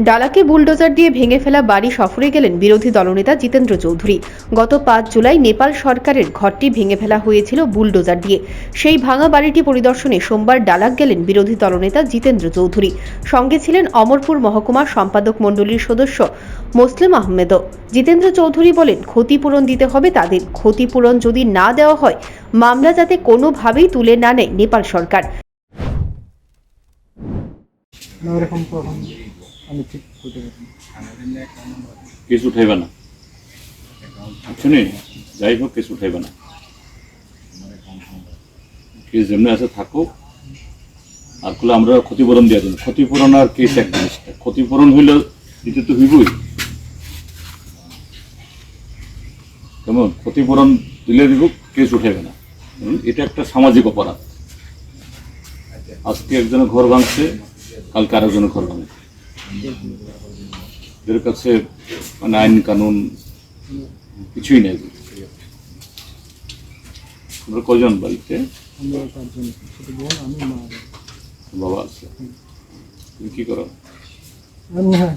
ডালাকে bulldozer দিয়ে ভেঙে ফেলা বাড়ি সফরে গেলেন বিরোধী দলনেতা জিতেন্দ্র চৌধুরী। গত ৫ জুলাই নেপাল সরকারের ঘরটি ভেঙে ফেলা হয়েছিল বুলডোজার দিয়ে। সেই ভাঙা বাড়িটি পরিদর্শনে সোমবার ডালাক গেলেন বিরোধী দলনেতা জিতেন্দ্র চৌধুরী। সঙ্গে ছিলেন অমরপুর মহকুমার সম্পাদক মণ্ডলীর সদস্য মোসলেম আহমেদও। জিতেন্দ্র চৌধুরী বলেন, ক্ষতিপূরণ দিতে হবে তাদের। ক্ষতিপূরণ যদি না দেওয়া হয়, মামলা যাতে কোনোভাবেই তুলে না নেয় নেপাল সরকার। আমি ঠিক করতে পারি কেস উঠাইবে না, শুনি যাই হোক কেস উঠাইবে না। কেস যেমনি আছে থাকুক, আর করলে আমরা ক্ষতিপূরণ দিয়ে দেব। ক্ষতিপূরণ আর কেস এক জিনিসটা। ক্ষতিপূরণ হইলে এটা তো হইবই, কেমন? ক্ষতিপূরণ দিলে দিব, কেস উঠাইবে না। এটা একটা সামাজিক অপরাধ। আজকে একজনের ঘর ভাঙছে, কালকে আরেকজনের ঘর ভাঙছে। এদের কাছে মানে আইন কানুন কিছুই নেই। আমরা কজন বাড়িতে? আমরা ৫ জন, ছোট বোন, আমি, মা, বাবা আছে। তুমি কি করো? আমি হ্যাঁ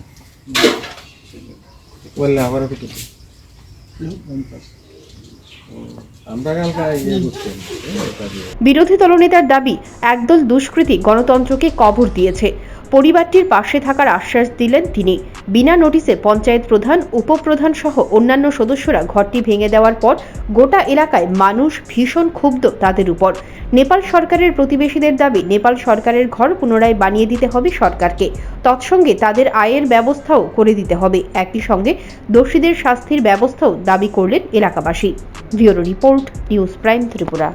বললে আবার কত আমরা কালকে ইয়ে করতেন। বিরোধী দলনেতার দাবি, একদল দুষ্কৃতী গণতন্ত্রকে কবর দিয়েছে। পরিবারটির পাশে থাকার আশ্বাস দিলেন তিনি। বিনা নোটিশে পঞ্চায়েত প্রধান, উপপ্রধান সহ অন্যান্য সদস্যরা ঘরটি ভেঙে দেওয়ার পর গোটা এলাকায় মানুষ ভীষণ ক্ষুব্ধ তাদের উপর। নেপাল সরকারের প্রতিবেশীদের দাবি, নেপাল সরকারের ঘর পুনরায় বানিয়ে দিতে হবে সরকারকে। তৎসঙ্গে তাদের আয়ের ব্যবস্থাও করে দিতে হবে। একই সঙ্গে দোষীদের শাস্তির ব্যবস্থাও দাবি করলেন এলাকাবাসী। Bureau report, news prime Tripura.